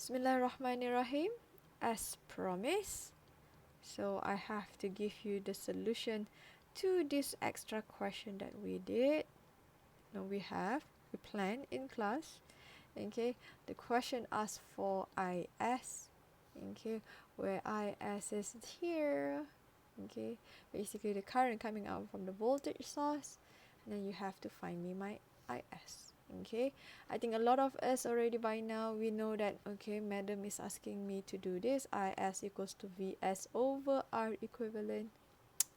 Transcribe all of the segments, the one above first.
Bismillahirrahmanirrahim. As promised, so I have to give you the solution to this extra question that we did. No, we planned in class. Okay, the question asks for IS. Okay, where IS is here. Okay, basically the current coming out from the voltage source, and then you have to find me my IS. Okay, I think a lot of us already by now we know that. Okay, madam is asking me to do this. IS equals to VS over R equivalent.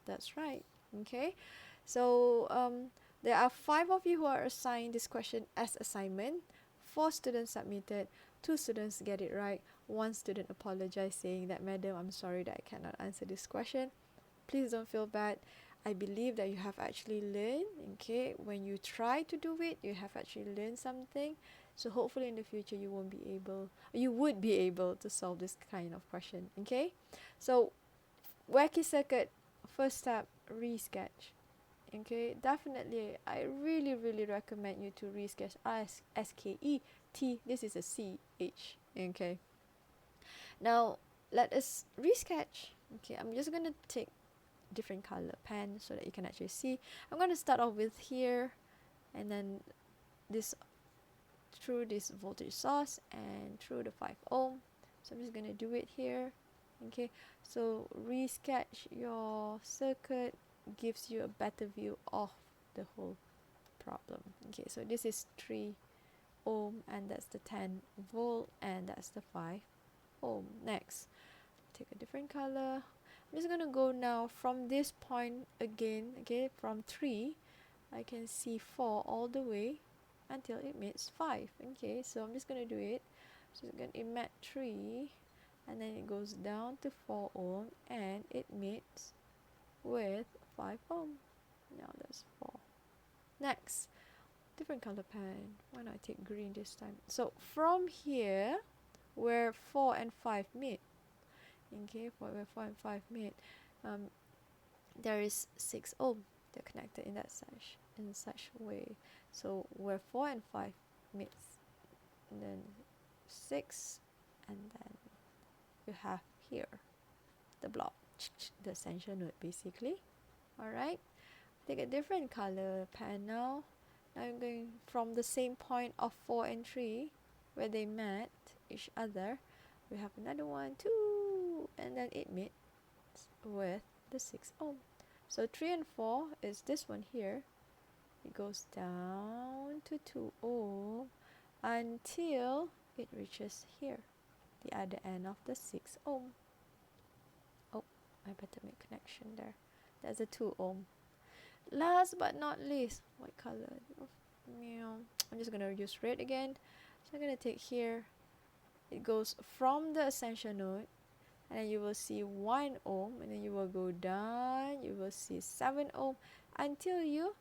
That's right. Okay, so there are 5 of you who are assigned this question as assignment. 4 students submitted, 2 students get it right, 1 student apologized saying that, madam, I'm sorry that I cannot answer this question. Please don't feel bad. I believe that you have actually learned. Okay, when you try to do it, you have actually learned something. So hopefully in the future you would be able to solve this kind of question. Okay, so wacky circuit, first step, resketch. Okay, definitely I really recommend you to resketch as SKET. This is a CH. Okay, now let us resketch. Okay, I'm just gonna take different color pen so that you can actually see. I'm going to start off with here, and then this through this voltage source and through the 5 ohm. So I'm just going to do it here. Okay, so resketch your circuit gives you a better view of the whole problem. Okay, so this is 3 ohm, and that's the 10 volt, and that's the 5 ohm. Next, take a different color. I'm just going to go now from this point again. Okay, from 3 I can see 4 all the way until it meets 5. Okay, so I'm just going to do it. So it's going to emit 3, and then it goes down to 4 ohm, and it meets with 5 ohm. Now that's 4. Next, different color pen. Why not I take green this time? So from here where 4 and 5 meet, okay, where 4 and 5 meet, there is 6 ohm. They're connected in such way. So where 4 and 5 meets, and then 6, and then you have here the block, the essential node basically. Alright, take a different color pen now. Now I'm going from the same point of 4 and 3 where they met each other. We have another one, 2, and then it meets with the 6 ohm. So 3 and 4 is this one here. It goes down to 2 ohm until it reaches here, the other end of the 6 ohm. Oh, I better make connection there. That's a 2 ohm. Last but not least, what color? I'm just gonna use red again. So I'm gonna take here. It goes from the essential node, and then you will see 1 ohm, and then you will go down, you will see 7 ohm until you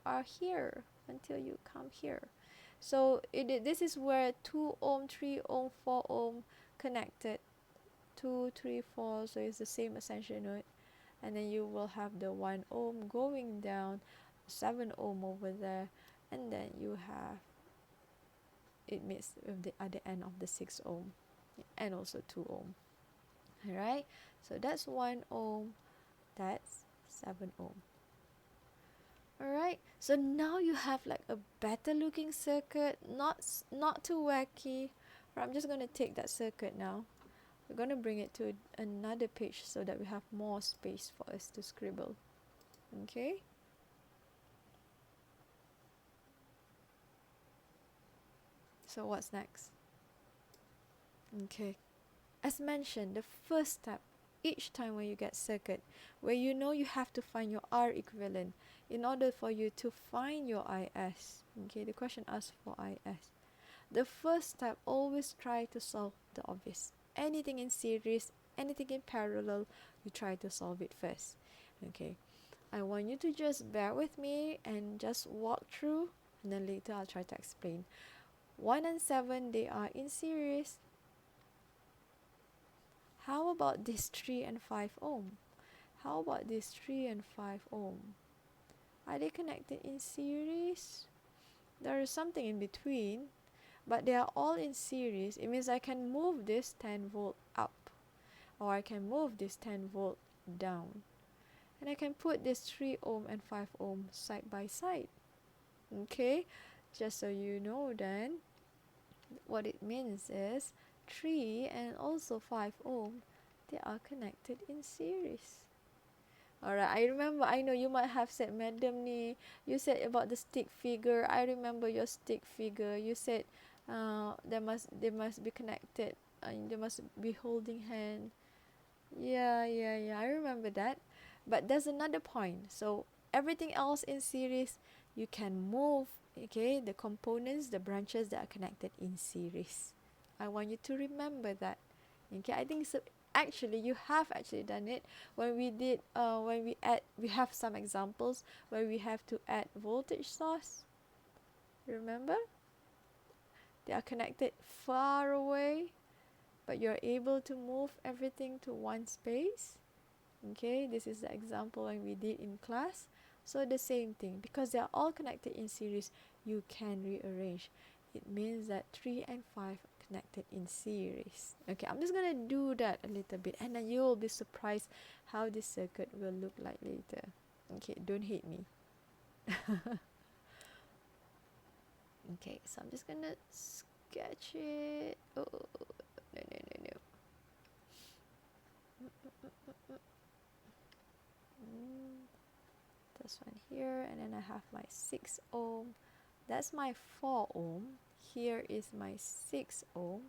are here, until you come here. So this is where 2 ohm, 3 ohm, 4 ohm connected. 2, 3, 4, so it's the same essential node, and then you will have the 1 ohm going down, 7 ohm over there, and then you have it meets with the other end of the 6 ohm and also 2 ohm. Alright, so that's 1 ohm, that's 7 ohm. Alright, so now you have like a better looking circuit, not too wacky. But I'm just going to take that circuit now. We're going to bring it to another page so that we have more space for us to scribble. Okay, so what's next? Okay, as mentioned, the first step each time when you get circuit, where you know you have to find your R equivalent in order for you to find your IS. Okay, the question asks for IS. The first step, always try to solve the obvious. Anything in series, anything in parallel, you try to solve it first. Okay, I want you to just bear with me and just walk through, and then later I'll try to explain. 1 and 7, they are in series. How about this 3 and 5 ohm? How about this 3 and 5 ohm? Are they connected in series? There is something in between. but they are all in series. It means I can move this 10 volt up, or I can move this 10 volt down, and I can put this 3 ohm and 5 ohm side by side. Okay, just so you know, then what it means is 3 and also 5 ohm, they are connected in series. Alright, I remember, I know you might have said, Madam ni, you said about the stick figure. I remember your stick figure. You said they must be connected. They must be holding hand. Yeah. I remember that. But there's another point. So everything else in series, you can move, okay, the components, the branches that are connected in series. I want you to remember that. Okay, I think so. Actually, you have actually done it when we did. When we add, we have some examples where we have to add voltage source. Remember, they are connected far away, but you're able to move everything to one space. Okay, this is the example when we did in class. So the same thing, because they are all connected in series, you can rearrange. It means that 3 and 5 are connected in series. Okay, I'm just gonna do that a little bit, and then you will be surprised how this circuit will look like later. Okay, don't hate me. Okay, so I'm just gonna sketch it. Oh, no. This one here, and then I have my 6 ohm. That's my 4 ohm. Here is my 6 ohm.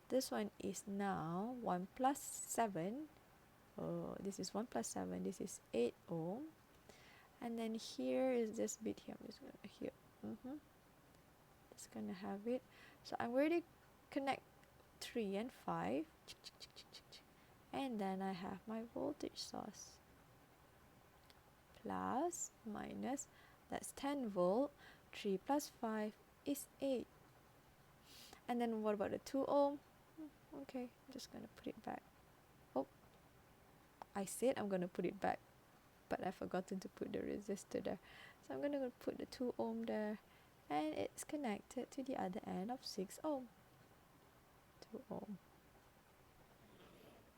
This one is now 1 plus 7. This is 1 plus 7. This is 8 ohm. And then here is this bit here. I'm just going to here. Just going to have it. So I'm going to connect 3 and 5. And then I have my voltage source. Plus, minus, that's 10 volt. 3 plus 5 is 8. And then what about the 2 ohm? Okay, I'm just going to put it back. Oh, I said I'm going to put it back, but I've forgotten to put the resistor there. So I'm going to put the 2 ohm there, and it's connected to the other end of 6 ohm. 2 ohm.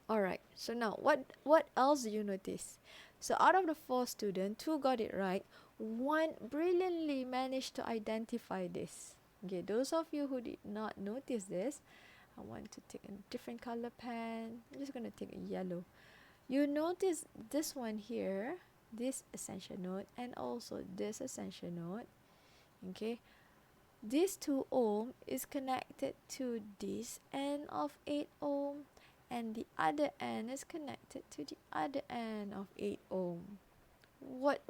Alright, so now what else do you notice? So out of the 4 students, 2 got it right. 1 brilliantly managed to identify this. Okay, those of you who did not notice this, I want to take a different color pen. I'm just going to take a yellow. You notice this one here, this essential node, and also this essential node. Okay, this 2 ohm is connected to this end of 8 ohm, and the other end is connected to the other end of 8 ohm. What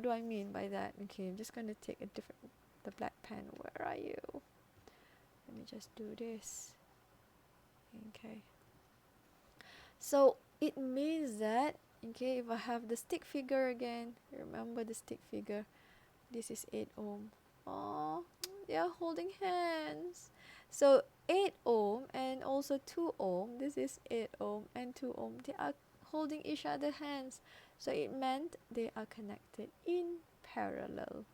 do I mean by that? Okay, I'm just going to take the black pen. Where are you? Let me just do this. Okay, so it means that, okay, if I have the stick figure again, remember the stick figure, this is 8 ohm. Oh, they are holding hands. So 8 ohm and also 2 ohm, this is 8 ohm and 2 ohm, they are holding each other hands. So it meant they are connected in parallel.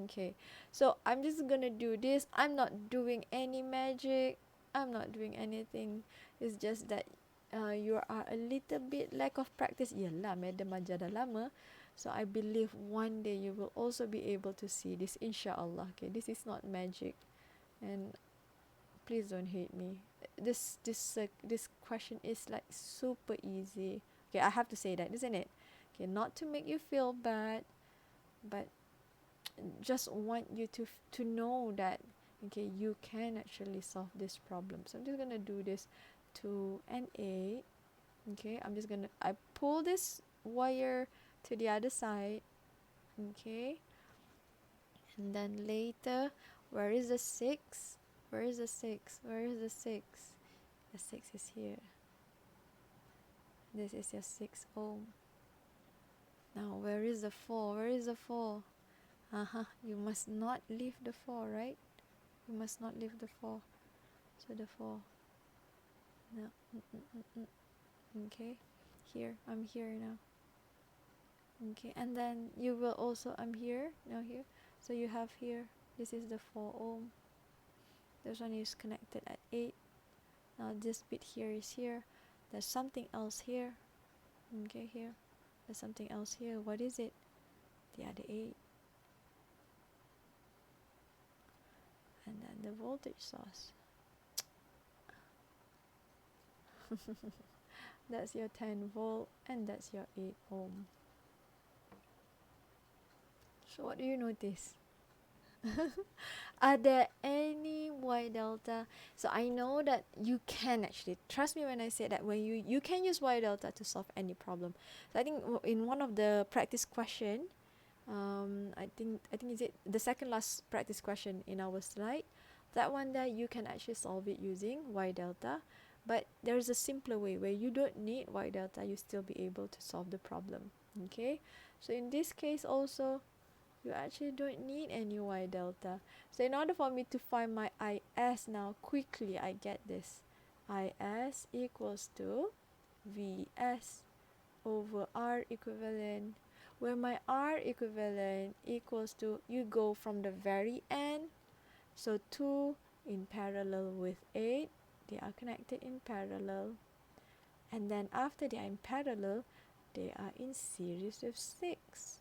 Okay, so I'm just gonna do this. I'm not doing any magic. I'm not doing anything. It's just that you are a little bit lack of practice. Yalah, madam ajar dah lama. So I believe one day you will also be able to see this, inshallah. Okay, this is not magic, and please don't hate me. This question is like super easy. Okay, I have to say that, isn't it? Okay, not to make you feel bad, but just want you to know that, okay, you can actually solve this problem. So I'm just gonna do this 2 and 8. Okay, I pull this wire to the other side. Okay, and then later, where is the 6? Where is the 6? Where is the 6? The 6 is here. This is your 6 ohm. Now where is the 4? Where is the 4? You must not leave the 4, right? You must not leave the 4. So the 4. No. Okay, here, I'm here now. Okay, and then you will also, I'm here, now here. So you have here, this is the 4 ohm. This one is connected at 8. Now this bit here is here. There's something else here. Okay, here. There's something else here. What is it? The other 8. And then the voltage source. That's your 10 volt and that's your 8 ohm. So what do you notice? Are there any Y delta? So I know that you can actually, trust me when I say that, when you can use Y delta to solve any problem. So I think in one of the practice question, I think is it the second last practice question in our slide, that one there you can actually solve it using Y delta, but there's a simpler way where you don't need Y delta, you still be able to solve the problem. Okay, so in this case also, you actually don't need any Y delta. So in order for me to find my IS now, quickly I get this. IS equals to VS over R equivalent, where my R equivalent equals to, you go from the very end, so 2 in parallel with 8, they are connected in parallel, and then after they are in parallel, they are in series with 6.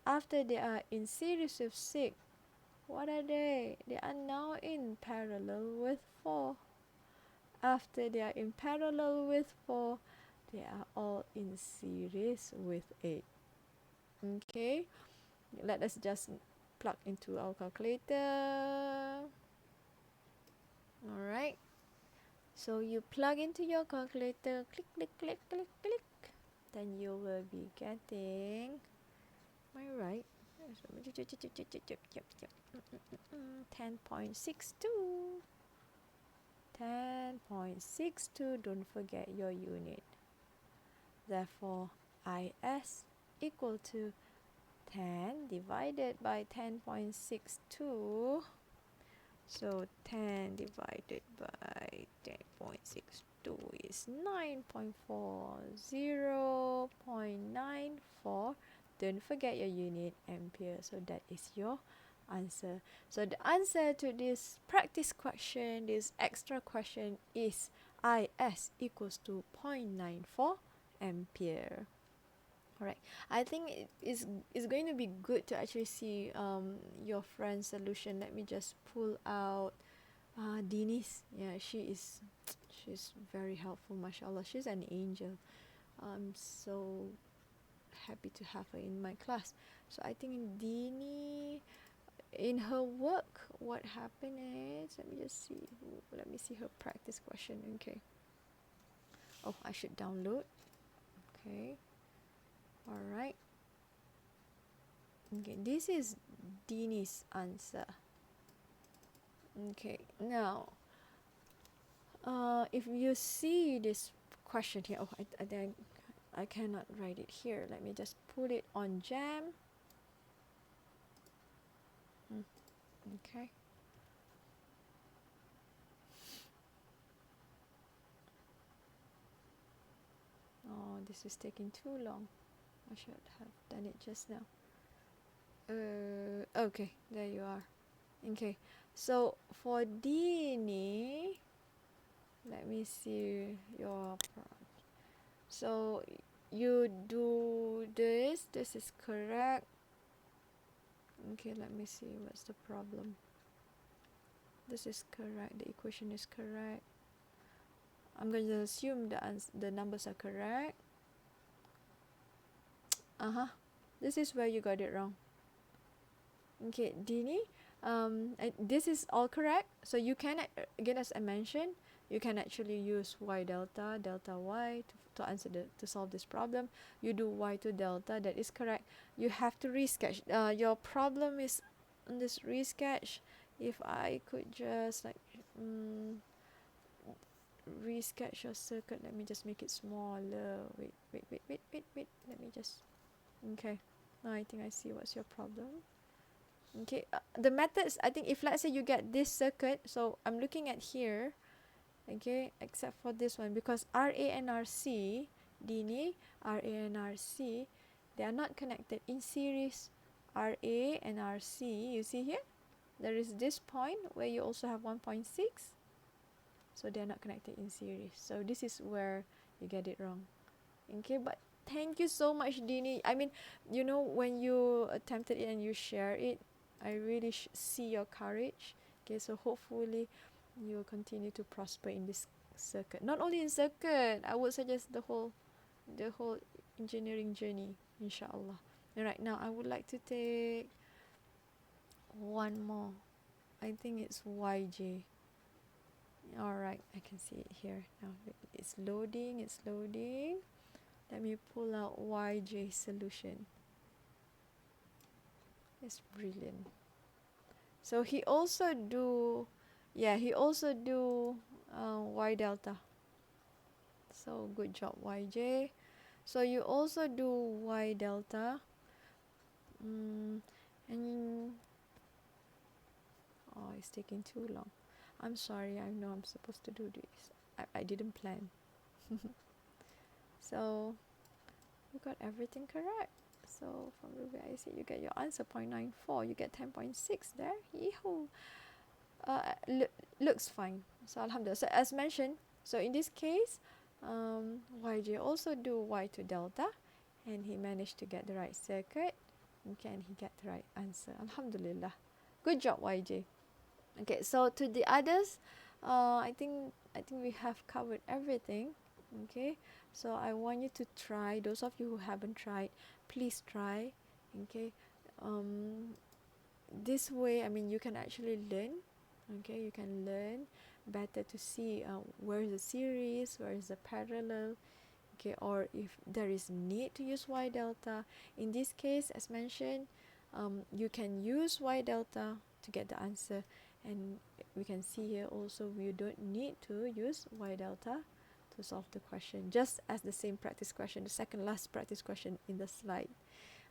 After they are in series with 6, what are they? They are now in parallel with 4. After they are in parallel with 4, they are all in series with 8. Okay, let us just plug into our calculator. Alright, so you plug into your calculator, click, click, click, click, click, then you will be getting, am I right? 10.62. 10.62, don't forget your unit. Therefore, IS equal to 10 divided by 10.62. So 10 divided by 10.62 is 9.4, 0.94. Don't forget your unit, ampere. So that is your answer. So the answer to this practice question, this extra question, is IS equals to 0.94 ampere. Alright, I think it's going to be good to actually see your friend's solution. Let me just pull out Dini's. Yeah, she's very helpful, mashallah. She's an angel. I'm so happy to have her in my class. So I think Dini, in her work, what happened is, let me just see. Let me see her practice question. Okay. Oh, I should download. Okay. Alright. Okay, this is Dini's answer. Okay, now if you see this question here, oh, I cannot write it here. Let me just put it on Jam. Okay. Oh, this is taking too long. I should have done it just now. Okay, there you are. Okay, so for Dini, let me see your prompt. So you do this. This is correct. Okay, let me see what's the problem. This is correct. The equation is correct. I'm going to assume the numbers are correct. This is where you got it wrong. Okay, Dini, this is all correct. So you can, again, as I mentioned, you can actually use y delta y to answer to solve this problem. You do y to delta, that is correct. You have to resketch. Your problem is on this resketch. If I could just like resketch your circuit, let me just make it smaller. Wait. Let me just. Okay. Now I think I see what's your problem. Okay, the methods, I think if let's say you get this circuit, so I'm looking at here, okay, except for this one, because RA and RC, Dini, RA and RC, they are not connected in series. RA and RC, you see here, there is this point where you also have 1.6, so they're not connected in series. So this is where you get it wrong. Okay, but thank you so much, Dini. I mean, when you attempted it and you share it, I really see your courage. Okay, so hopefully you will continue to prosper in this circuit. Not only in circuit, I would suggest the whole engineering journey, inshallah. And right now, I would like to take one more. I think it's YJ. Alright, I can see it here now. It's loading, it's loading. Let me pull out YJ solution. It's brilliant. So he also do, Y delta. So good job, YJ. So you also do Y delta. And oh, it's taking too long. I'm sorry, I know I'm supposed to do this. I didn't plan. So you got everything correct. So from Ruby IC, you get your answer 0.94. You get 10.6 there. Yeehoo! Looks fine. So alhamdulillah. So as mentioned, so in this case, YJ also do Y to delta, and he managed to get the right circuit. Okay, and he get the right answer. Alhamdulillah. Good job, YJ. Okay, so to the others, I think we have covered everything. Okay, so I want you to try. Those of you who haven't tried, please try. Okay, this way, I mean, you can actually learn. Okay, you can learn better to see where is the series, where is the parallel. Okay, or if there is need to use Y delta. In this case, as mentioned, you can use Y delta to get the answer, and we can see here also we don't need to use Y delta to solve the question, just as the same practice question, the second last practice question in the slide.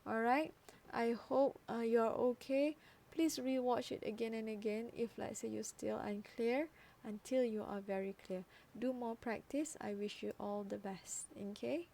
Alright, I hope you're okay. Please rewatch it again and again if, let's say, you're still unclear, until you are very clear. Do more practice. I wish you all the best. Okay.